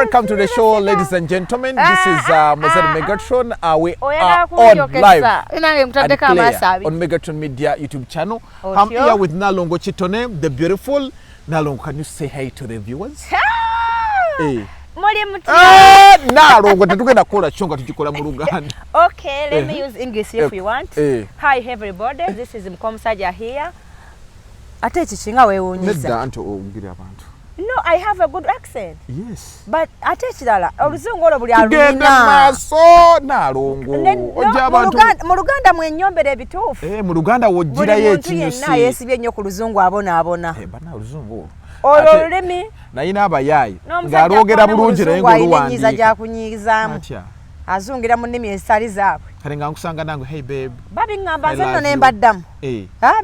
Welcome to the show, ladies and gentlemen. This is Mozart Megatron. We are on live and clear on Megatron Media YouTube channel. I'm here with Nalongo Chitone, the beautiful. Nalongo, can you say hi to the viewers? Hey. Nalongo, tetugenda kola chonga tuchikola mu Luganda. Okay, let me use English if you want. Hi everybody, this is Mkomusajja here. Ate chichinga weewunyiza. Nedda anti ogira abantu. No, I have a good accent. Yes. But ate chirala oluzungu olwo buli alina. Tugenda maaso Nalongo. Ojja abantu. Mu Luganda mwenyombera ebituufu. Mu Luganda wogirayo ekinyusi. Naye yesibye nnyo ku luzungu abona. Bana oluzungu olwo. Olulimi. Nayina abayayi. Ng'alwogera bulungi naye ng'oluwandiika. Ayinyiza gyakunyigizaamu. Azungira mu nnimi ezitali zaabwe. Kale nga nkusanga nange, hey babe. Babi ngamba nze nno ne mbaddamu.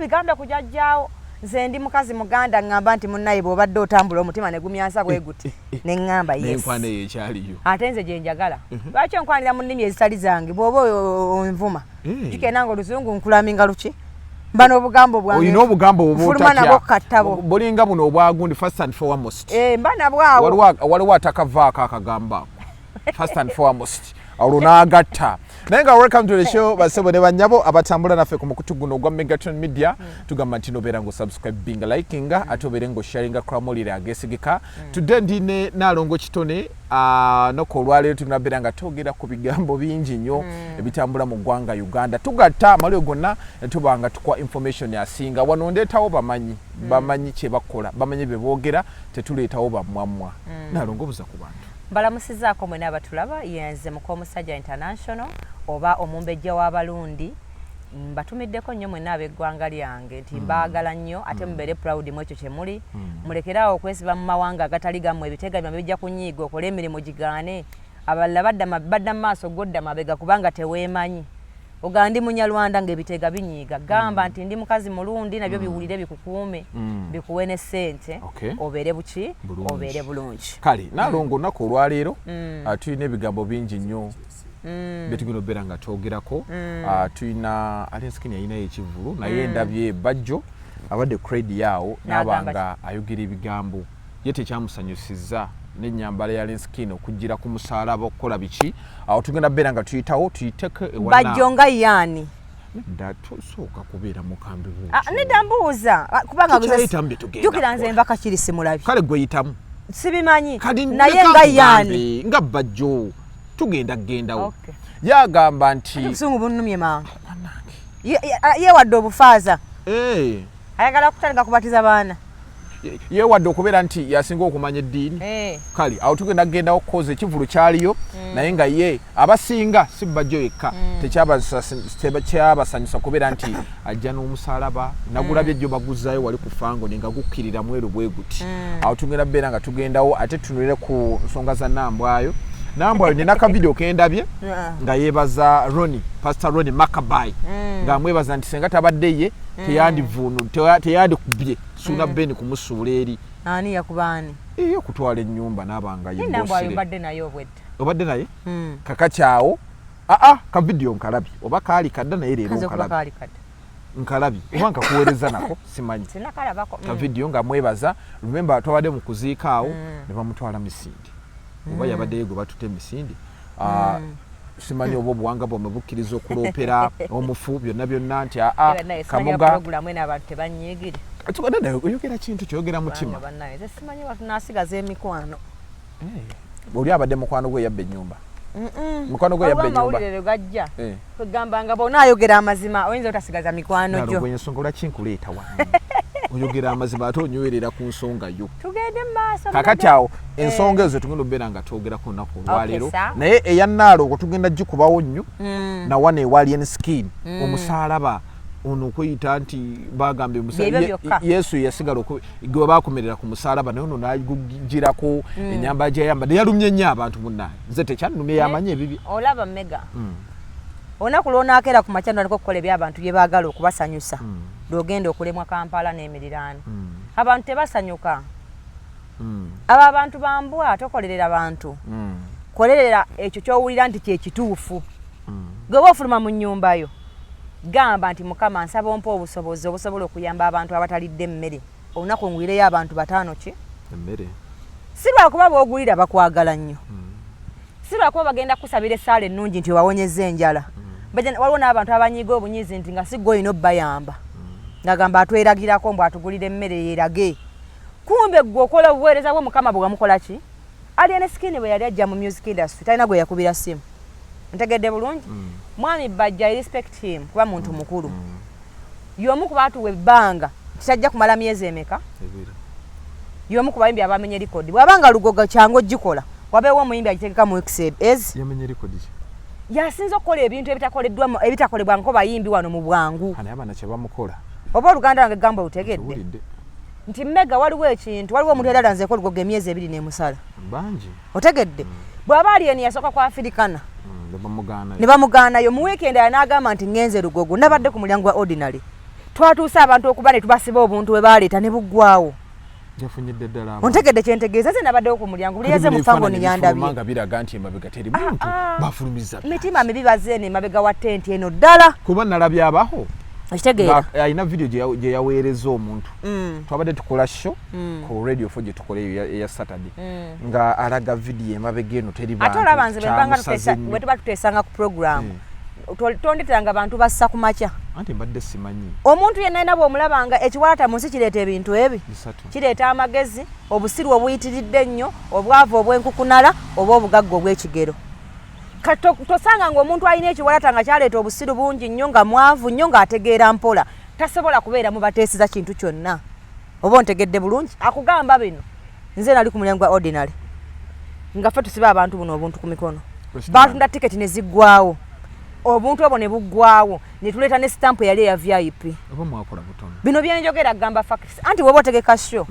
Bigambye ku jjajjaawo. Nze ndi mukazi Muganda ngamba nti munnaye bw'obadde otambula omutima ne gumyansa bwe guti. Ne ngamba yes. N'enkwana eyo ekyaliyo. Ate nze gye njagala. Lwaki onkwanira mu nnimi ezitali zange bw'oba onvuma. Tukenanga oluzungu nkulaminga luki? Mba n'obugambo bwange. Olina obugambo obw'otatya. Fuluma nabo kattabo. Bulinga buno obwagundi first and foremost. Mba nabwawo. Waliwo atakavaako akagamba. First and foremost. Olunagatta. Nenga welcome to the show basebo ne banyabo abatambula naffe ku mukutu guno gwa Megatron Media tugamba ntino bera ngo subscribe binga likinga atobere ngo sharinga kramolire agesigika today ndine Nalongo Chitone noko olwaleero tunabera nga togera ku bigambo bingi nnyo ebitambula mu ggwanga Uganda tugatta amalyo gonna tubanga tukwa information yasinga wano ndeetawo bamanyi kye bakola bamanyi be boogera tetuleetawo bamwamwa Nalongo buza ku bantu mbalamusizaako mwe n'abatulaba yenze Mkomusajja International oba omumbejja w'abalundi mbatumiddeko nnyo mwe n'abeggwanga lyange nti mbaagala nnyo ate mubere proud mu ekyo kye muli mulekerawo okwesiba mu mawanga agatali gammwe ebitega byamwe bijja kunyiiga okola emirimu gigaane abalala badda mu maaso godda mabega kubanga teweemanyi ogandi munyalwanda ng'ebitega binyiiga gamba nti ndi mukazi mulundi nabyo biwulire bikukuume bikuwe ne ssente obeere buki obeere bulungi kale Nalongo olunaku olwaleero tulina ebigambo bingi nnyo betugenda obeera nga twogerako tulina Alenskini yalinayo ekivulu naye ndabye bajjo abadde credi yaawo n'abanga ayogera ebigambo ye tekyamusanyusizza n'ennyambala ya Alenskini okujjira ku musaalaba okukola biki awo tugenda beera nga tuyitawo tuyiteke ewana bajjo nga yaani nedda tosooka kubeera mukambi nedda mbuuza kubanga jjukira nze mbaka kiri simulabi kale gwe yitamu sibimanyi naye nga yaani nga bajjo tugenda kugendawo yagamba nti obusungu bunnumye mangu yeewadde obufaaza ayagala kutandika kubatiza baana yeewadde okubeera nti yasinga okumanya eddiini kale awo tugenda kugendawo kukoza ekivulu kyaliyo naye nga ye abasinga si bajjo yekka tekyabasanyusa kubeera nti ajja n'omusaalaba nagulabye ejjo baguzaayo wali ku fango nga gukkirira mweru bwe guti awo tugenda kubeera nga tugendawo ate tunulire ku nsonga za Nambwayo nina ka video kendabye nga yebaza Pastor Ronnie Makabai nga mwebaza nti senga tabadde ye teyandi kubye suna beni kumusuula eri ani yakubani iyo kutwala ennyumba n'abanga yibosire Nambwayo mbadde naye obadde naye kakakyawo ka video nkalabye oba kaali kadda naye leero nkalabye oba nkakuweereza nako simanyi ka video nga mwebaza remember twabadde mu kuziika awo ne bamutwala Misindi oba yabadde yego batute Misindi simanyi oba obuwanga bwomwe bukkiriza okuloopera omufu byonna nti kamuga programu ena abantu tebanyiigire oyogera kintu kyogera mutima simanyi nasigaza emikwano oli abadde mukwano gwe yabba ennyumba mukwano gwe yabba ennyumba amawulire gajja kwegamba nga bona ayogera amazima oyinza otasigaza mikwano gyo ensonga lwaki nkuleeta wano oyogera amazima ate onywerera ku nsonga yo tugende maaso kakati awo ensonga ezo tugenda obeera nga twogera ku nnaku olwaleero naye eya Nalongo tugenda gikubawo nnyo nawana ewa Alenskini omusaalaba ono okweyita nti bagambye Yesu yasigala gwe bakomerera ku musaalaba naye ono n'agugirako ennyambala gye yayambadde yalumye nnyo abantu munnaye nze tekyannumye yamanye ebibi olaba Mega olunaku lw'onaakeera ku makya naliko okukola eby'abantu bye baagala okubasanyusa lw'ogenda okulemwa Kampala n'emiriraano abantu tebasanyuka abo abantu bambwa tokolerera bantu kolerera ekyo ky'owulira nti kyekituufu gwe oba ofuluma mu nnyumba yo gamba nti Mukama nsaba ompa obusobozi obusobola okuyamba abantu abatalidde emmere olunaku ngwireyo abantu 5 ki emmere si lwakuba boogulira bakwagala nnyo si lwakuba bagenda kusabira essaala ennungi nti owawonyeza enjala waliwo n'abantu abanyiga obunyizi nti nga si gwe olina obbayamba ngagamba atweragirako mbw atugulira emmere yeerage kumbe gwe okola obuweereza bwe mukama bwe wamukola ki Alien Skin bwe yali ajja mu music industry talina gwe yakubira simu ntegedde bulungi mwami Bajja respect him kuba muntu mukulu y'omu ku bantu webbanga kitajja kumala myezi emeka y'omu ku bayimbi abamenye likodi bw'abanga lugoga kyangu ogikola wabeewo omuyimbi agitegeka mu XS yamenye likodi yasinza okukola ebintu ebitakolebwa nko bayimbi wano mu bwangu naye abaana kye bamukola oba oluganda lwange gamba lutegedde nti Mega waliwo ekintu waliwo omuntu era alanzeeko olugoga emyezi 2 n'emusala bangi otegedde bw'aba Alien yasooka ku Africana ne bamugaanayo mu weekend n'agamba nti ngenze lugogo nabadde ku mulyango wa Ordinary twatuuse abantu okuba ne tubasiba obuntu bwe baleeta ne buggwawo yafunyidde ddala ontegedde kyentegeeza ze nabaddewo ku mulyango buli yeze mufango ne yandabye manga biraga nti emabega teri muntu bafulumiza mitima mibi bazeene emabega wa tenti eno ddala kuba nalabye abaho ekitegeera alina video gye yaweereza omuntu twabadde tukola show ku radio fo gye tukoleyo eya Saturday nga alaga video emabega eno teri bantu ate olaba nze bwe tuba tuteesanga ku program tondetanga abantu bassa ku makya anti mbadde simanyi omuntu yenna alina bw'omulabanga ekiwalata mu nsi kireeta ebintu ebi kireeta amagezi obusiru obuyitiridde ennyo obwavu obw'enkukunala oba obugagga obw'ekigero tosanga ng'omuntu alina ekiwalata nga kyaleeta obusiru bungi nnyo nga mwavu nnyo ng'ategeera mpola tasobola kubeera mu bateesiza kintu kyonna oba ontegedde bulungi akugamba bino nze nali ku mulyango gwa Ordinary nga ffe tusiba abantu buno obuntu ku mikono baatunda tiketi ne ziggwawo obuntu obwo ne buggwawo ne tuleeta ne stamp eyali eya VIP oba mwakola butono bino byenjogera gamba facts anti woba otegeka show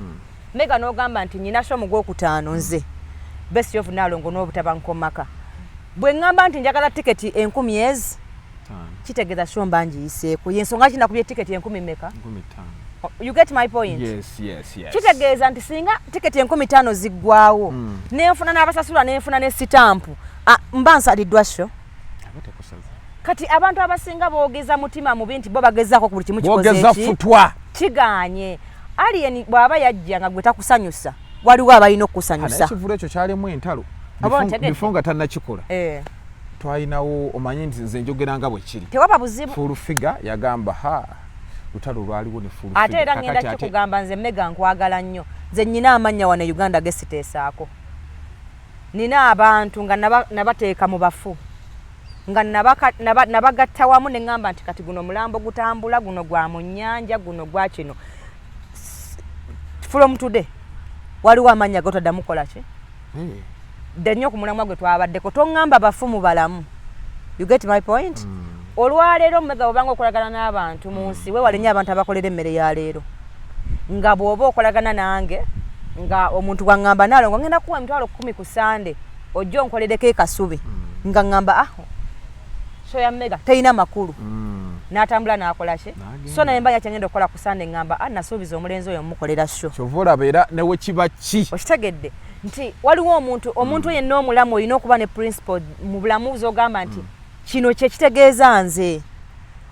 Mega n'ogamba nti nyina show mu gwokutaano nze best of Nalongo n'obutabankomaka bwe ngamba nti njagala tiketi 10,000 kitegeeza show mbanji yiseeko yensonga kina kubye tiketi 10,000 meka 15 you get my point yes kitegeeza nti singa tiketi 15,000 ziggwawo nenfuna n'abasasula nenfuna ne stamp mba nsaliddwa show kati abantu abasinga boogeza mutima mubi nti bo bagezaako ku buli kimu boogeza futwa kiganye Alien bw'aba yajja nga gwe takusanyusa waliwo abalina okukusanyusa ekivulo ekyo kyalimu entalo bifunga tannakikola twalinawo omanyi nti nze njogeranga bwe kiri tewaba buzibu full figure yagamba lutalo lwaliwo ne full ate era ngenda kikugamba nze Mega nkwagala nnyo nze nnyina amanya wane Uganda gesiteesaako nina abantu nga nabateeka mu bafu nga nabagatta wamu ne ngamba nti kati guno mulambo gutambula guno gwa mu nnyanja guno gwa kino from today waliwo amanya gotaddamu kola ki dde nnyo ku mulamwa gwe twabaddeko tongamba bafumu balamu you get my point olwaleero Mega obanga okolagana n'abantu mu nsi weewale nnyo abantu abakolera emmere ya leero nga bw'oba okolagana nange nga omuntu gwangamba Nalongo ngenda kuwa emitwalo 10 ku Sande ojja onkolereko ekasubi nga ngamba so ya Mega teyina makulu n'atambula n'akola ki so naye mbanya kyangenda okukola ku Sande ngamba nasuubiza omulenzi oyo mukolera sho kyova olaba era newe kiba ki okitegedde nti waliwo omuntu yenna omulamu olina okuba ne principle mu bulamu z'ogamba nti kino kye kitegeeza nze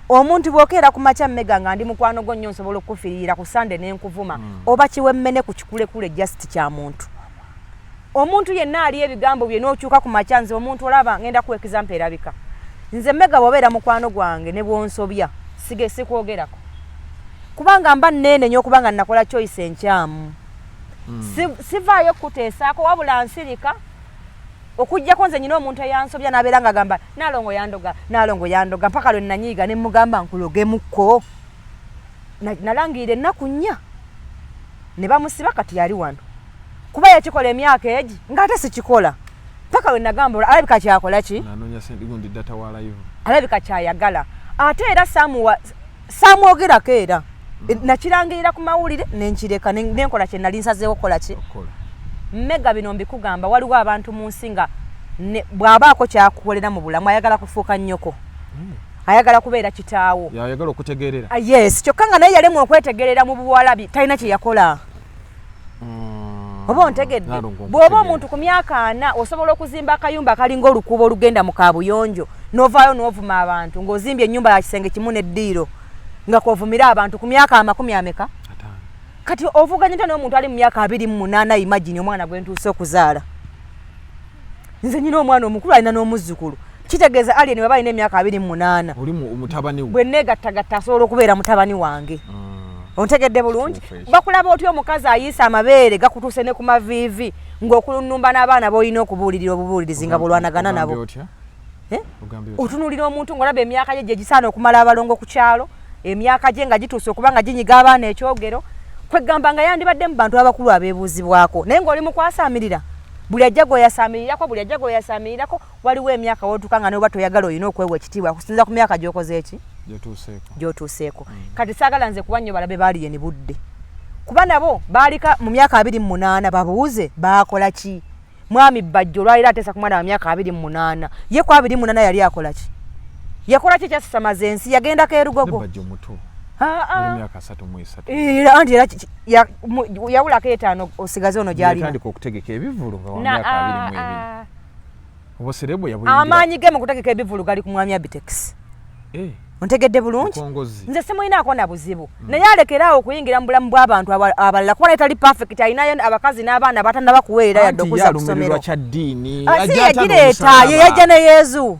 omuntu bw'okeera ku makya Mega nga ndi mukwano gwo nnyo nsobola okukufiriira ku Sande n'enkuvuma oba kiwemmene ku kikulekule just kya muntu omuntu yenna ali ebigambo bye n'okyuka ku makya nze omuntu olaba ngenda ku example erabika nze Mega bw'obeera mukwano gwange ne bw'onsobya sikwogerako kubanga mba nnene nnyo okubanga nakola choice enkyamu sivaayo kuteesaako wabula nsirika okujjako nze nyina omuntu eyansobya n'abeera nga gamba Nalongo yandoga mpaka lwe nanyiiga ne mugamba nkulogemukko nalangirira ennaku 4 ne bamusiba kati yali wano kuba yakikola emyaka egi ng'ate sikikola mpaka lwe nagamba alabika kyakola ki alabika kyayagala ate era saamwogerako era nakirangirira ku mawulire nenkireka nenkola kye nali nsazeewo kola ki Mega bino mbikugamba waliwo abantu mu nsi nga bw'abaako kyakukolera mu bulamu ayagala kufuuka nnyoko ayagala kubeera kitaawo ayagala okutegeerera yes kyokka nga naye yalemu okwetegerera mu buwalabi talina kye yakola oba ontegedde bw'oba omuntu ku myaka 4 osobola okuzimba akayumba kalinga olukuubo olugenda mu kaabuyonjo n'ovaayo n'ovuma abantu ng'ozimbye ennyumba ya kisenge kimu n'eddiiro nga kwovumira abantu ku myaka 50 ameka kati ovuganya ntya n'omuntu ali mu myaka 28 imagine omwana gwe ntuuse okuzaala nze nyina omwana omukulu alina n'omuzzukulu kitegeeza alien baba alina emyaka 28 oli mutabani we bwe neegattagatta asobola okubeera mutabani wange ontegedde bulungi bakulaba otyo omukazi ayiisa amabeere gakutuuse ne ku maviivi ng'okulunumba n'abaana b'olina okubuulirira obubuulirizi nga bulwanagana nabo otunuulira omuntu ng'olaba emyaka gye gye gisaana okumala abalongo ku kyalo emyaka gye nga gituuse okuba nga ginyiga abaana ekyogero kwegamba nga yandibadde mu bantu abakulu abeebuuzibwako naye ng'oli mu kwasaamirira buli ajja gweyasaamirirako waliwo emyaka wotuuka nga noba toyagala olina okwewa ekitiibwa kusinza ku myaka gy'okoze eki gy'otuuseeko kati saagala nze kuba nnyo balabe baaliye ni budde kuba nabo baalika mu myaka 28 babuuze baakola ki mwami Bajjo olwaliro ateesa ku mwana wa myaka 28 ye ku 28 yali akola ki yakola ki kyasasamaza ensi yagendako erugogo anti era yawulako 5 osigaze ono gy'alinaamaanyi ge mu kutegeka ebivulu gali ku mwami Abitex ontegedde bulungi nze simulinaako na buzibu naye alekeraawo okuyingira mu bulamu bw'abantu abalala kuba etali perfect alinayo abakazi n'abaana batannaba kuweerera yadde okuza ku ssomero yagireeta ye yajja ne Yezu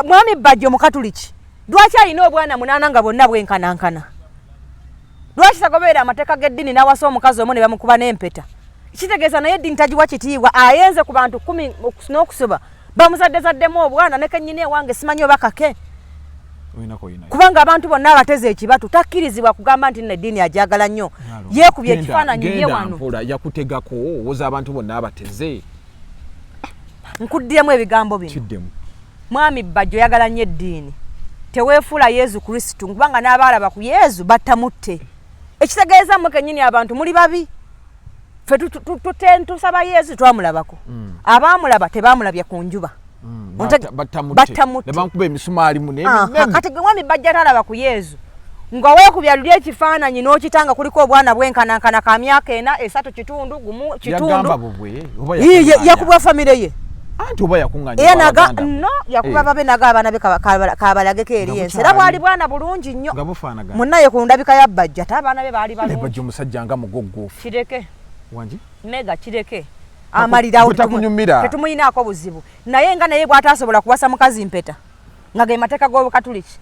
mwami Bajjo Mukatuliki lwaki alina obwana 8 nga bonna bwenkanankana lwaki tagoberera amateeka g'eddiini n'awasa omukazi omu ne bamukuba n'empeta kitegeeza naye eddiini tagiwa kitiibwa ayenze ku bantu 10 n'okusoba bamuzaddemu obwana ne kennyini ewange simanyi oba kake kubanga abantu bonna abateze ekibatu takkirizibwa kugamba nti neddiini ajagala nnyo yeekubye ekifaananyi ye wano yakutegako owoza abantu bonna abateze nkuddiremu ebigambo bino mwami Bajjo yagala nnyo eddiini teweefuula Yezu Kristo kubanga n'abaalaba ku Yezu battamutte ekitegeeza mmwe kennyini abantu muli babi ffe tusaba Yezu twamulabako abaamulaba tebaamulabye ku njuba battamutte nebankuba emisumaali kati gwe mwami Bajjo talaba ku Yezu nga weekubya luli ekifaananyi n'okitanga kuliko obwana bwenkanankana ka myaka 4 3 kitundu gumu kitundu yakubwa famire ye anti oba yakunganya no yakuba babe naga abaana be kabalageko eri ensi era bwali bwana bulungi nnyo munnaye ku ndabika ya Bajjo ate abaana be baali balungi Bajjo musajja nga mugoggoofu kireke wangi mega kireke amalirawo tetumuyinaako buzibu naye nga naye bw'ataasobola kuwasa mukazi mpeta nga ge mateeka g'Obukatuliki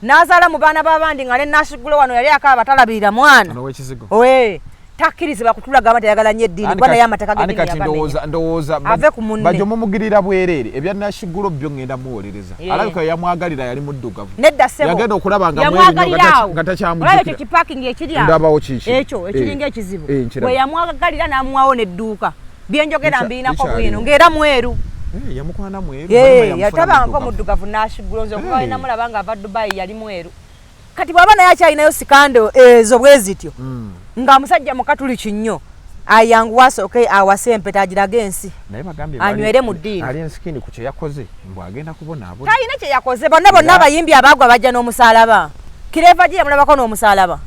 n'azaala mu baana b'abandi nga ne Nashigulo wano yali akaaba talabirira mwana takkirizibwa kutulaga amata yagala nnyo eddiini bwana y'amateeka g'eddiini ndowooza ave ku munne Bajjo mumugirira bwereere ebya Nashigulo byo ngenda muwolereza alabika yamwagalira yali muddugavu nedda ssebo yagenda okulaba nga mweri nga takyamujjukira ekyo kipaakingi ekiri awo ndabawo kiki ekyo ekiringa ekizibu bwe yamwagalira n'amuwawo n'edduuka byenjogera mbiinako bwino ng'era mweru yamukwana mweru yatabanko muddugavu Nashigulo nze okuba namulaba nga ava Dubai yali mweru kati bw'aba naye akyalinayo sikando ezo bwe zityo nga musajja Mukatuliki nnyo ayanguwa asooke awase empeta agiraga ensi anywere mu ddiini ali ensikini ku kye yakoze mbwagenda kubonaabona talina kye yakoze bonna abayimbi abaagwa bajja n'omusaalaba Kireva gye yamulabako n'omusaalaba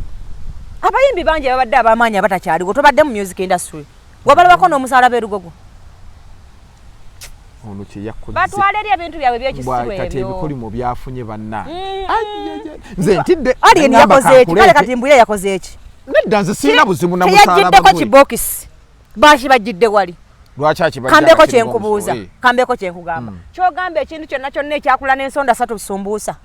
abayimbi bangi babadde ab'amaanyi abatakyaliwo tobadde mu music industry wabalabako n'omusaalaba erugogo ono kye yakoze batwala eri ebintu byabwe by'ekisibo ebyo kati ebikolimo byafunye banna nze ntidde alien yakoze eki kale kati mbuye yakoze eki nedda nze sirina buzibu na musalaba teyajiddeko kibokisi bakibajjidde wali lwaki akibajja kambeko kyenkubuuza kambeko kyenkugamba kyogamba ekintu kyonna kyonna ekyakula n'ensonda 3 bisumbuusa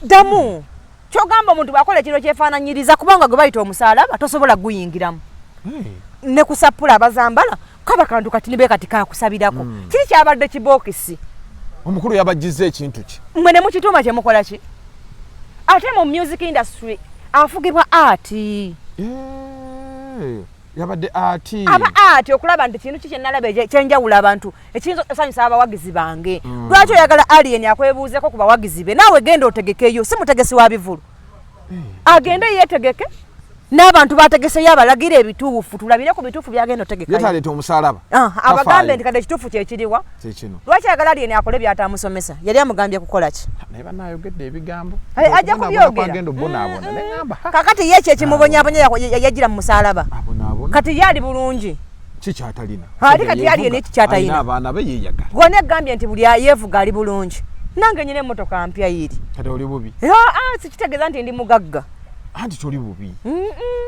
ddamu kyogamba omuntu bw'akola ekintu kyefaananyiriza kubanga gwe bayita omusaalaba tosobola guyingiramu ne kusapula abazambala kaba kantu kati nibe kati kakusabirako kiri kyabadde kibokisi omukulu yabajjiza ekintu ki mmwe ne mukituuma kyemukola ki ate mu music industry afugibwa ati yabadde ati aba ati okulaba nti kintu kikyenalaba kyenjawula abantu ekiyinza osanyusa abawagizi bange lwaki oyagala alien akwebuuzeko ku bawagizi be naawe genda otegekeyo si mutegesi wa bivulu agende yeetegeke n'abantu bategeseyo abalagira ebituufu tulabire ku bituufu byagenda otegekayo yetaleeta omusaalaba abagambe nti kade ekituufu kyekiriwa lwaki ayagala alien akole byatamusomesa yali amugambye kukola ki naye banaayogedde ebigambo ajja kubyogera kakati ye kyekimubonyabonya yagira mu musaalaba kati yali bulungi kikyatalina ate kati yali eni kikyatalina abaana be yeeyagala gwona egambye nti buli yeevuga ali bulungi nange nyina emmotoka mpya yiri kati oli bubi sikitegeeza nti ndi mugagga anti toli bubi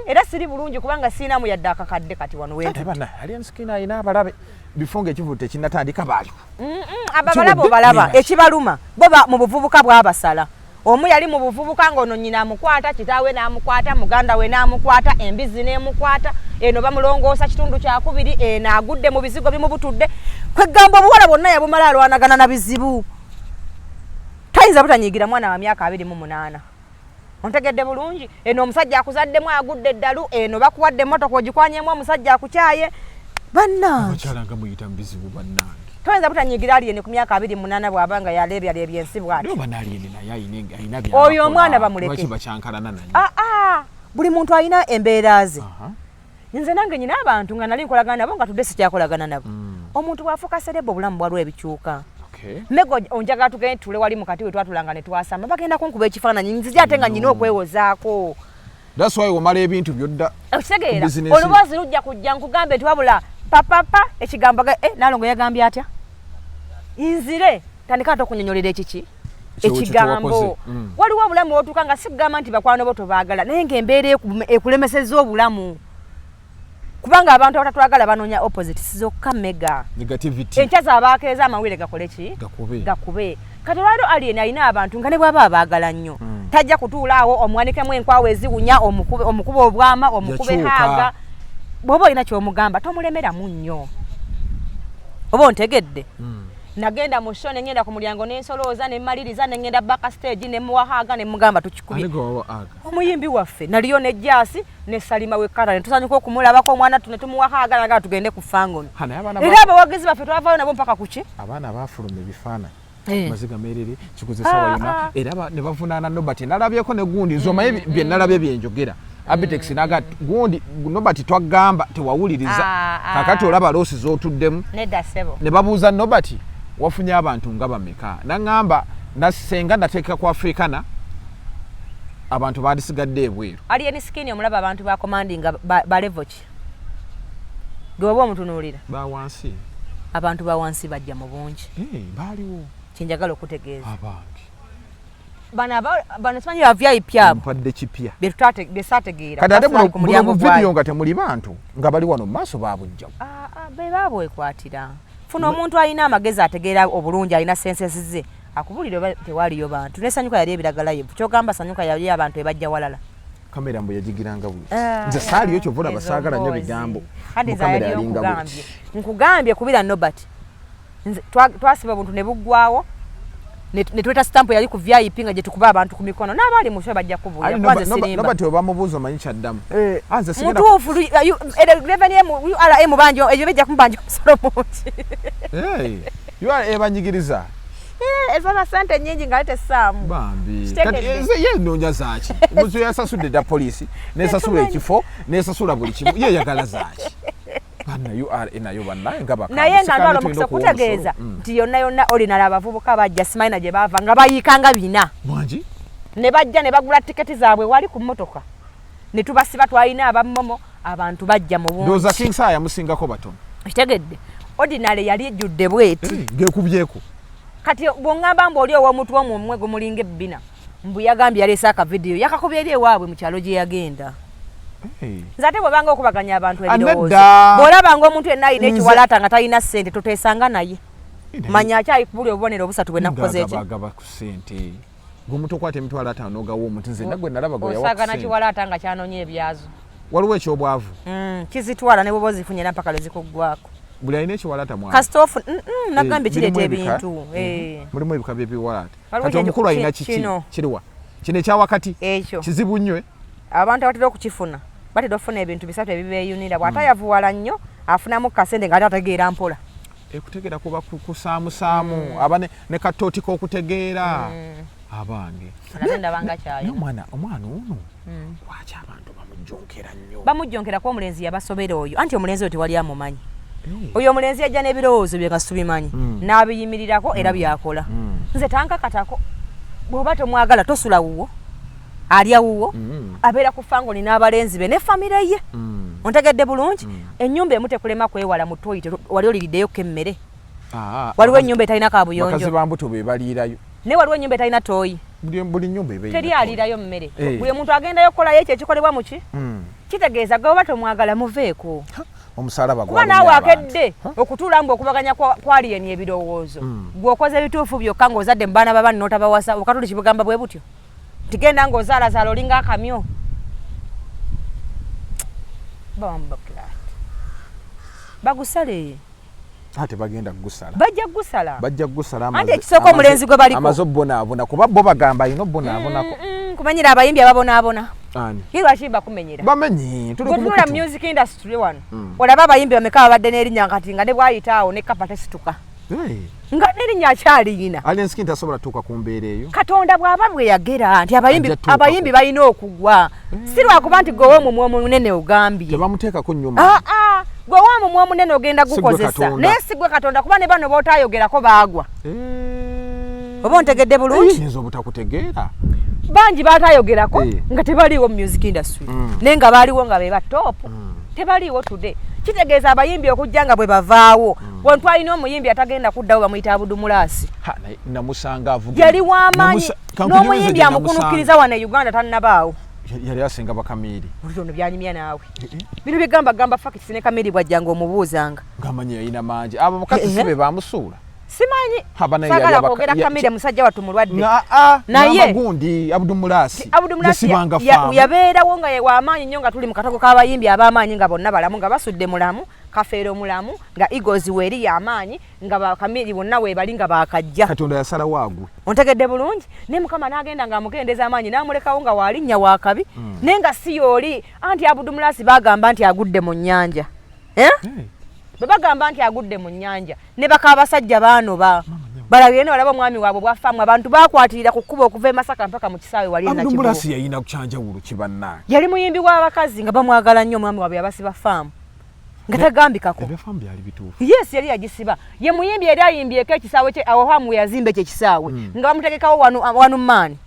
era siri bulungi kubanga sinamu yadde akakadde kati wano wetu bana alien skin ayina abalabe bifunga ekivuto tekinnatandika baaliwo ababalabo balaba ekibaluma bo mu buvubuka bw'abasala omu yali mu buvubuka ng'ono nnyina amukwata kitaawe n'amukwata muganda we n'amukwata embizi n'emukwata eno bamulongoosa kitundu kyakubiri eno agudde mu bizigo bimubutudde kwegamba obuwala bwonna yabumala alwanagana na bizibu tayinza butanyiigira mwana wa myaka 28 ontegedde bulungi eno omusajja akuzaddemu agudde eddalu eno bakuwadde emmotoka ogikwanyemu omusajja akukyaye bannange abakyalanga muyita mu bizibu bannange toyinza butanyiigira aliyene ku myaka 28 bw'abanga yaleebyaleebya ensi bw'ati oba n'aliyene naye ayina oyo omwana bamuleke bakyankalana naye buli muntu alina embeera ze nze nange nyina abantu nga nali nkolagana nabo nga tudde sikyakolagana nabo omuntu bw'afuuka serebo obulamu bwaliwo ebikyuka mmego onjagala tugende tule wali mukati we twatulanga ne twasama bagenda kunkuba ekifaananyi nzija ate nga nyina okwewozaako that's why omala ebintu byodda okitegeera oluboozi lujja kujja nkugambe nti wabula papapa ekigambo nalongo yagambye atya nzire tandika ate okunyonyolera ekiki ekigambo waliwo obulamu wotuuka nga si kugamba nti bakwano bo tobaagala naye ng'embeera ekulemeseza obulamu kubanga abantu abatatwagala banoonya opposite sizokka mega negativity enkya zaabakeeza amawulire gakole ki gakube kati olwaliro alien alina abantu nga ne bwaba abaagala nnyo tajja kutuulaawo omwanikemu enkwawo eziwunya omukuba obwama omukube haaga bw'oba olina ky'omugamba tomulemeramu nnyo oba ontegedde nagenda mu show nengenda ku mulyango n'ensolooza nemmaliriza nengenda back stage nemuwahaaga nemugamba tukikubye omuyimbi waffe naliyo ne jasi ne salima wekara netusanyuka okumulabako omwana netumuwahaaga naga tugende ku fangono era abawagizi baffe twavaayo nabo mpaka kuki abaana bafuluma ebifaananyi maziga merere kikozesa wayona era ne bavunaana Nobert nalabyeko ne gundi nzomaye bye nalabye byenjogera Abitex naga gundi Nobert twagamba tewawuliriza kakati olaba losi zotuddemu nedda sebo ne babuuza Nobert wafunye abantu nga bameka nangamba nasenga nateeka ku Africana abantu badisigadde ebweru alien skin omulaba abantu ba commanding ba level ki gwe omutunuulira ba wansi abantu ba wansi bajja mu bungi baaliwo kinjagala okutegeeza abange bano simanyi ba VIP abo mpadde kipya byesategeera kati ate mu video nga temuli bantu nga bali wano mu maaso babujjawo be babwekwatira funa omuntu alina amagezi ategeera obulungi alina senses ze akubulira tewaliyo bantu nesanyuka yali ebiragala ye kyogamba sanyuka yali abantu ebajja walala kamera mbu yagigiranga buli nze saaliyo kyovula basaagala nnyo bigambo kamera yalinga nkugambye kubira Nobert twasiba obuntu ne buggwawo ne tweta stamp yali ku VIP nga gye tukuba abantu ku mikono n'abaali mu show bajja kubulya kwanza sirimba Nobert oba mubuuzo manyi kyaddamu anze sigenda mutuufu URM banjo ebyo bijja kumubanja omusolo mungi ebanyigiriza ezana sente nyingi ngalete saamu bambi kati ye nonya zaaki muzo yasasudde da poliisi nesasula ekifo nesasula buli kimu ye yagala zaaki bana nayo bannaye nga bakamba naye nga ndwala omukisa kutegeeza nti yonna olinala abavubuka bajja simayina gye baava nga bayiikanga bina mwangi ne bajja ne bagula tiketi zaabwe wali ku mmotoka ne tubasiba twalina abammomo abantu bajja mu bungi ndoza King Saa yamusingako batono kitegedde ordinary yali ejjudde bweti gekubyeko kati bwongamba mbu oli ow'omuntu omumwe gumulinga ebbina mbu yagambye yaleese akavidiyo yakakubya eri ewaabwe mu kyalo gye yagenda nze ate bwebanga okubaganya abantu ebirowoozo bw'olabanga omuntu yenna alina ekiwalaata nga talina ssente toteesanga naye manya akyayikubuli obubonero obusatu bwe nakukoze eki agaba ku ssente gwomuntu okwata emitwalo 5 n'ogawa omuntu nze nagwe nalaba gwe osaagana kiwalaata nga kyanonya ebyazo waliwo ekyobwavu kizitwala ne bwoba ozifunye era mpaka lwezikuggwako buli alina ekiwalaata mwana kasitoofu nagambye kireeta ebintu mulimu ebika by'ebiwalaata kati omukulu alina kiki kiriwa kino ekyawakati ekyo kizibu nnyo abantu abatera okukifuna batera okufuna ebintu bisatu ebibeeyunira bw'atayavuwala nnyo afunamu kasente nga ate ategeera mpola kutegeera kuba kusaamusaamu aba ne katooti k'okutegeera abange omwana ono lwaki abantu bamujjonkera nnyo bamujjonkerako omulenzi yabasobera oyo anti omulenzi oyo tewali amumanyi oyo omulenzi yajja n'ebirowoozo bye nga tubimanyi n'abiyimirirako era byakola nze tankakatako bw'oba tomwagala tosula wuwo alya wuwo abeera ku fangoni n'abalenzi be ne famire ye ontegedde bulungi ennyumba emu tekulema kwewala mu toyite wali oliriddeyo emmere waliwo ennyumba etalina kabuyonjo bakazi bambuto be baliirayo naye waliwo ennyumba etalina tooyi buli nyumba ebe teri alirayo mmere buli muntu agendayo okolayo ekyo ekikolebwa muki kitegeeza gwe baba tomwagala muveeko omusalaba kuba naawe akedde okutuula mbu okubaganya kwaliyeni ebirowoozo gweokoze ebituufu byokka ng'ozadde mu baana babani n'otabawasa okatuli kibugamba bwe butyo tigenda ng'ozaalazaala olinga akamyo bagusale ate bagenda kugusala bajja kugusala anti ekisooka omulenzi gwe baliko amaze obbonaabona kuba bo bagamba alina obbonaabonako kumanyira abayimbi ababonaabona lwaki bakumenyera bamenyi gwetunula music industry wano olaba abayimbi bameka babadde n'erinnya kati nga ne bwayitaawo ne kapa tesituka nga n'erinnya akyaliyina alenski ntasobola tuuka ku mbeera eyo katonda bw'aba bwe yagera nti abayimbi balina okugwa si lwakuba nti gwewe omumwa omunene ogambye tebamuteekako nnyuma gwewe omumwa omunene ogenda gukozesa naye si gwe katonda kuba ne bano bootayogerako baagwa oba ontegedde bulungi yinza obutakutegeera bangi baatayogerako nga tebaliiwo mu music industry naye nga baaliwo nga be ba top tebaliiwo today kitegeeza abayimbi okujja nga bwe bavaawo wantu alina omuyimbi atagenda kuddawo bamuyita abudumulasi namusanga avuga yali w'amaanyi n'omuyimbi amukunukkiriza wano e Uganda tannabaawo yali asinga bakamiiri olitono byanyumya naawe bino byegambagamba fakisi ne kamiiri bwajjanga omubuuzanga ngamanyi yalina mangi abo bakati sibe bamusuula simanyi sagala kwogera kamire musajja wattu mulwadde naye gundi abudumulasi yabeerawo nga w'amaanyi nnyo nga tuli mu katoko k'abayimbi ab'amaanyi nga bonna balamu nga basudde mulamu kafeero mulamu nga Eagles weeri y'amaanyi nga bakamiri bonna weebali nga baakajja katonda yasala waagwe ontegedde bulungi naye mukama n'agenda ng'amukendeeza amaanyi n'amulekawo nga waalinnya waakabi naye nga si yooli anti abudumulasi baagamba nti agudde mu nnyanja bwe bagamba nti agudde mu nnyanja ne baka abasajja baanoba balabire ne balaba omwami waabwe bwafaamu abantu baakwatirira ku kkuba okuva e Masaka mpaka mu kisaawe wali Abudumulasi yalina kukyanjawulo kibannaye yali muyimbi w'abakazi nga bamwagala nnyo omwami waabwe yabasiba faamu nga tagambikako ebyafaamu byali bituufu yes yali yagisiba ye muyimbi yali ayimbyeko ekisaawe kye awo hamu we yazimba ekyo ekisaawe nga bamutegekawo wanu maani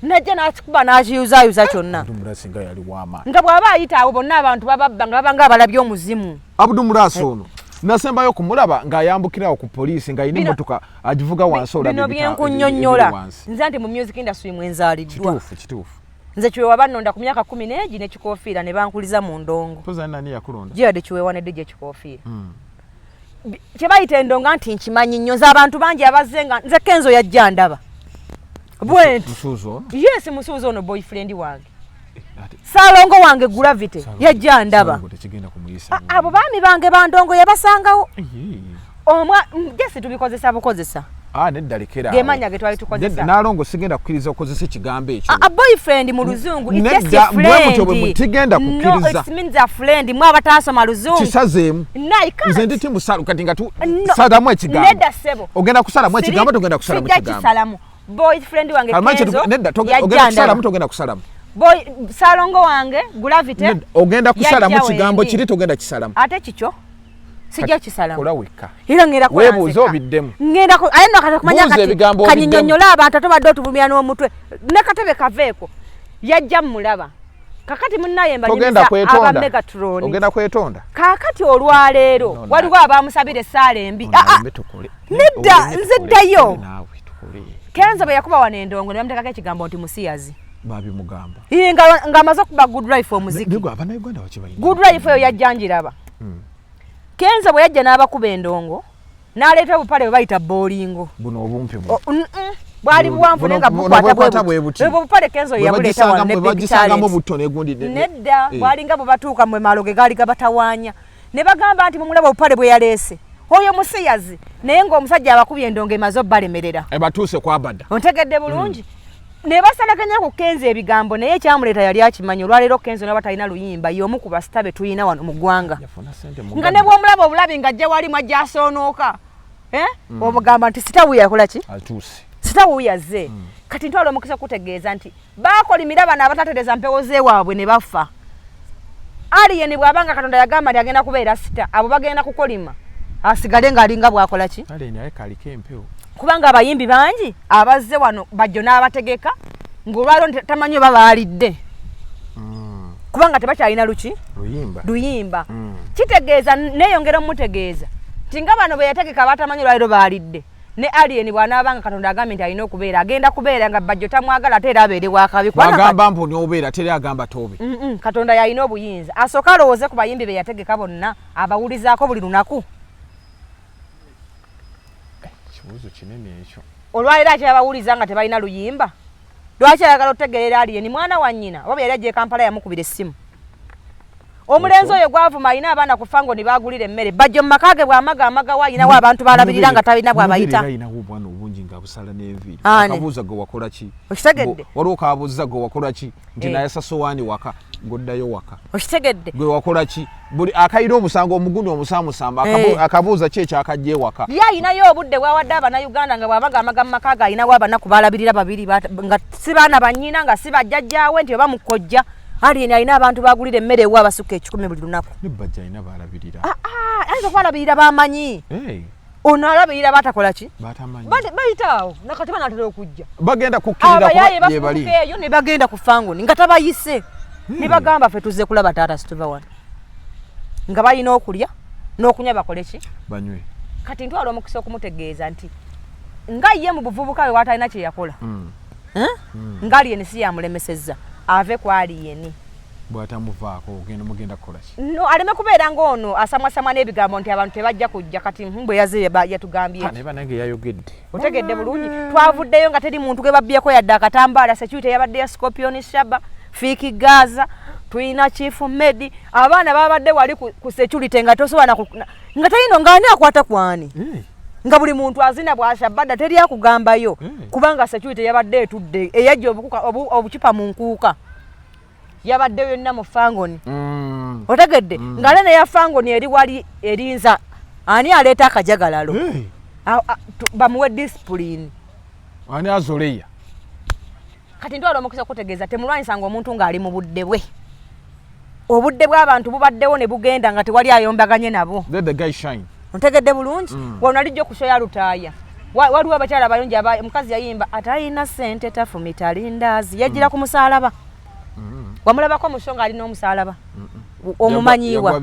najja n'akikuba n'akiyuzaayuza kyonna Abudumulasi nga yali w'amaanyi nga bw'aba ayita abo bonna abantu bababba nga baba nga abalabye omuzimu Abudumulasi ono nasembayo kumulaba ng'ayambukirawo ku poliisi ng'ayina emmotoka agivuga wansi olabye bino byenkunnyonnyola nze nti mu music industry mwenzaaliddwa kituufu nze kiweewa bannonda ku myaka 11 n'ekikoofiira ne bankuliza mu ndongo poza nani yakulonda gyeyadde kiweewa ne DJ ekikoofiira kye bayita endonga nti nkimanyi nnyo nze abantu bangi abazze nga nze Kenzo yajja ndaba bwenti yes musuuzo ono boyfriend wange Salongo wange Gravity yajja ndaba abo baami bange bandongo yabasangawo jesi tubikozesa bukozesa nedda lekera gemanya ge twali tukozesa nalongo sigenda kukkiriza okozesa ekigambo ekyo a boyfriend mu luzungu it's a friend tigenda kukkiriza no it means a friend mwa bataasoma luzungu kisazeemu nze ndi timusalu kati nga salamu ekigambo nedda sebo ogenda kusalamu ekigambo togenda kusalamu ekigambo boyfriend wange Kenzo nedda ogenda kusalamu togenda kusalamu Salongo wange Gravity ogenda kusalamu kigambo kiri togenda kisalamu ate kikyo sijja kisalamu olawika era ngera ko webuuza obiddemu ngenda ko ayenda kata kumanya kati kanyinyonnyola abantu atobadde otubumya n'omutwe ne katebe kaveeko yajja mulaba kakati munnaye mbanyisa aba Megatron ogenda kwetonda kakati olwaleero waliwo abamusabire Salembi nedda nziddayo Kenzo bwe yakuba wana endongo ne bamutekako ekigambo nti musiyazi babi mugamba nga amaze okuba good life omuziki nigo abana Uganda wakibayina good life eyo yajjanjiraba Kenzo bwe yajja n'abakuba endongo n'aleeta obupale bwe bayita bowlingo buno obumpi bwali buwanvu nenga bukwata bwe buti obupale Kenzo yabuleeta wano ne bagisangamu butone gundi nedda bwalinga bwe batuuka mwe maloge gaali gabatawaanya ne bagamba nti mumulaba obupale bwe yaleese oyo musiyazi naye ng'omusajja abakubye endongo emaze obbalemerera batuuse kwabadda ontegedde bulungi ne basalaganya ku Kenzo ebigambo naye ekyamuleeta yali akimanyi olwaleero Kenzo n'aba talina luyimba y'omu ku basitabe tuyina wano mu ggwanga nga ne bw'omulaba obulabi ng'ajja wali mwajja asoonooka omugamba nti sitawu yakola ki sitawu yazze kati ntwala omukisa kutegeeza nti baakolimira bano abatatereza mpewo zeewaabwe ne bafa aliyeni bw'abanga Katonda yagamba nti agenda kubeera sita abo bagenda kukolima asigale ng'alinga bwakola ki kubanga abayimbi bangi abazze wano bajjo n'abategeka ng'olwaliro tamanyi oba baalidde kubanga tebakyalina luyimba kitegeeza neeyongera omutegeeza nti nga bano be yategeka batamanyi olwaliro baalidde ne alien bw'anaabanga Katonda agambye nti alina okubeera agenda kubeera nga bajjo tamwagala ate era abeere wakabi agamba mponi obeera teri agamba tobe Katonda yalina obuyinza asooka alowooze ku bayimbi be yategeka bonna abawulizaako buli lunaku kibuuzo kinene ekyo olwaleero akyabawuliza nga tebalina luyimba lwaki ayagala otegeerera alien mwana wa nnyina oba yali ajja e Kampala yamukubira essimu omulenzi oyo gwavuma alina abaana ku fango ne baagulira emmere bajjo mu maka ge bw'amagaamaga walinawo abantu balabirira nga talina bw'abayita alinawo obwana obungi nga busala n'enviiri akabuuza gwe wakola ki okitegedde waliwo kabuuza gwe wakola ki nti nayasa sowaani waka ng'oddayo waka okitegedde gwe wakola ki buli akayira omusango omugundi omusaamusamba akabuuza ki ekyakajja ewaka ye alinayo obudde bwawadde abannayuganda nga bw'amagaamaga mu maka ge alinawo abanaku balabirira babiri nga si baana bannyina nga si bajjajjaawe nti oba mukojja alien alina abantu bagulira emmere ewa abasukka 10 buli lunaku nebajja alina balabirira ayinza okubalabirira bamanyi ono alabirira batakola ki bayitaawo nakati banatera okujja bagenda kukkirira eyo ne bagenda ku fangoni nga tabayise ne bagamba ffe tuzze kulaba taata situva wano nga balina okulya n'okunywa bakole ki banywe kati ntwala omukisa okumutegeeza nti nga ye mu buvubuka we watalina kye yakola nga alien si yamulemesezza ave ku alien bwatamuvaako ogenda mugenda kukola ki no aleme kubeera ng'ono asamwasamwa n'ebigambo nti abantu tebajja kujja kati bwe yaze yatugambye naye banange yayogedde otegedde bulungi twavuddeyo nga teri muntu ge babbyeko yadde akatambaala security yabaddeyo Scorpion Shaba Fiki Gaza tulina Chief Medi abaana babadde wali ku security nga tosobola nga talino ng'ani akwata kwani nga buli muntu azina bwashabadda teri akugambayo kubanga security yabadde etudde eyajja obukipa mu nkuuka yabaddeyo yonna mu fangoni otegedde nga lene ya fangoni eri wali erinza ani aleeta akajagalalo bamuwe discipline ani azoleya kati ntwala omukisa kutegeeza temulwanyisanga omuntu ng'ali mu budde bwe obudde bw'abantu bubaddewo ne bugenda nga tewali ayombaganye nabo ontegedde bulungi wano alijja okushoya lutaaya waliwo abakyala abayonji omukazi yayimba atalina ssente tafumita lindaazi yajjira ku musaalaba wamulabako mu sho nga alina omusaalaba omumanyiibwa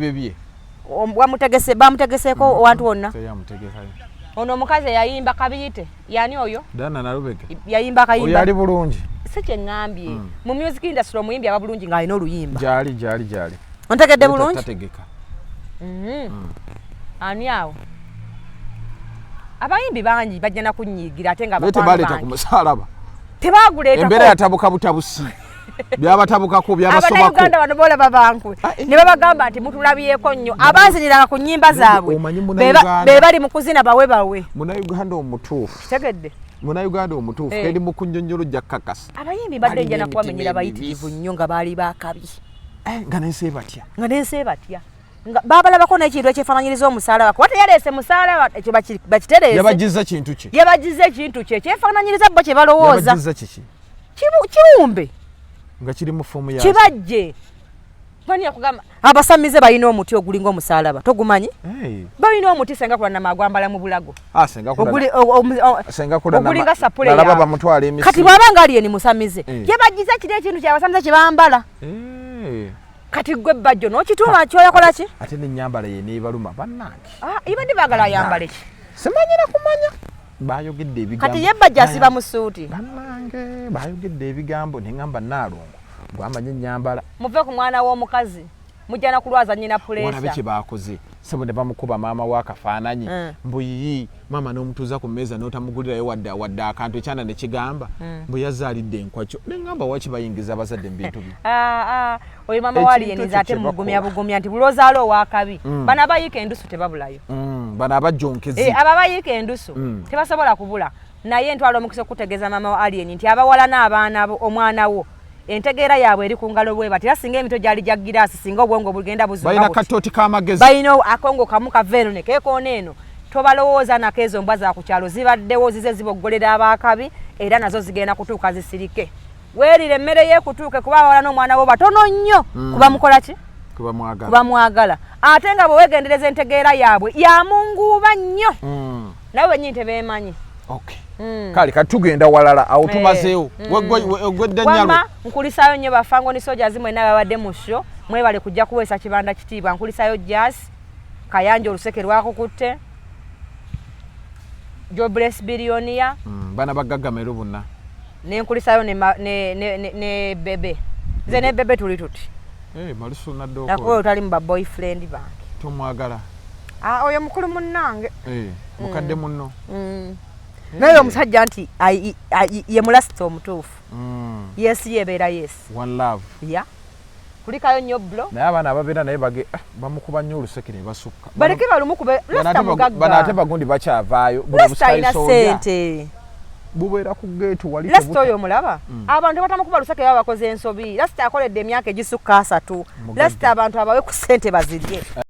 bamutegeseeko owantu wonna ono omukazi yayimba kabiyite yani oyo yayimba akayimba yali bulungi si kye ŋŋambye mu music industry omuyimbi aba bulungi ng'alina oluyimba gyali ontegedde bulungi ani awo abayimbi bangi bajja na kunyiigira ate nga tebaleeta ku musaalaba tebaguleeta embeera yatabuka butabusi byabatabukako byabasomako Abannayuganda bano boolaba bankwe ne babagamba nti mutulabyeko nnyo abaziniranga ku nnyimba zaabwe be bali mu kuzina bawe munnayuganda omutuufu tegedde munnayuganda omutuufu eri mu kunnyonnyola ojja kakasa abayimbi badde nja nakubamenyera bayitirivu nnyo nga baali bakabi nga nensi batya babalabako n'ekintu ekyefaananyiriza omusaalaba kuba teyaleese musaalaba ekyo bakitereese yabagiza kintu kye yabagiza ekintu kye ekyefaananyiriza bo kye balowooza kiwumbe nga kiri mu fomu ya kibajje bani yakugamba abasamize balina omuti ogulinga omusaalaba togumanyi balina omuti senga kula namagwambala mu bulago senga kula ogulinga sapule nalaba bamutwala emisi kati bwabanga aliye ni musamize yabagiza kiri ekintu kyabasamize kibambala kati gwe bajjo n'okituma kyoyakola ki ate n'ennyambala ye neebaluma bannange ibadde baagala ayambale ki simanyira kumanya bayogedde ebigambo kati ye bajja asiba mu suuti bannange bayogedde ebigambo neŋŋamba Naalongo gwamanya ennyambala muve ku mwana w'omukazi mujja na kulwaza nnyina puleesa walabe kye baakoze sebo ne bamukuba maama w'akafaananyi mbuyiyi maama n'omutuuza ku mmeeza n'otamugulirayo wadde akantu ekyana ne kigamba mbu yazaalidde enkwakyo neŋŋamba waki bayingiza abazadde mu bintu bye oyo maama waaliyeniza ate mugumya nti buloozaala owakabi bano abayiika endusu tebabulayo bano abajonkezi abo abayiika endusu tebasobola kubula naye ntwala omukisa okutegeeza maama wa aliyeni nti abawala n'abaana bo omwana wo entegeera yaabwe eri ku ngalo bwe bati era singa emito gyali gya giraasi singa obwongo bugenda buzuka balina katooti k'amagezi balina akongo kamu kaveeno ne keekoona eno tobalowooza nako ezo mbwa za ku kyalo zibaddewo zize ziboggolera abaakabi era nazo zigenda kutuuka zisirike weerire emmere yeekutuuke kuba abawala n'omwana wo batono nnyo kuba mukola ki kuba mwagala ate nga bwe weegendereza entegeera yaabwe yamunguuba nnyo nawe wennyini tebeemanyi kale katugenda walala awo tumazeewo wamma nkulisaayo nnyo bafangoni sojazi mwenna babadde mu sho mwebale kujja kuweesa kibanda kitiibwa nkulisaayo jasi kayanja oluseke lwakukutte Jobless billionaire. Bana bagagga bonna. Nenkulisayo ne bebe. Nze ne bebe tuli tuti. Malusu naddo ko. Nakwo otali mba boyfriend bange. Tomwagala. Oyo mukulu munnange. Mukadde munno. Naye omusajja nti ye mulasita omutuufu. Yes yebeera yes. One love. Yeah. Kulikayo nnyo blo. Naye abaana ababeera naye bamukuba nnyo oluseke ne basukka. Baleke balumukube lasita mugagga. Bana ate bagundi bakyavaayo. Lasita ina sente. Bubeera ku gate wali tebuta. Lasita oyo mulaba. Abantu batamukuba luseke baba bakoze ensobi. Lasita akoledde emyaka egisukka 3. Lasita abantu abawe ku sente bazirye.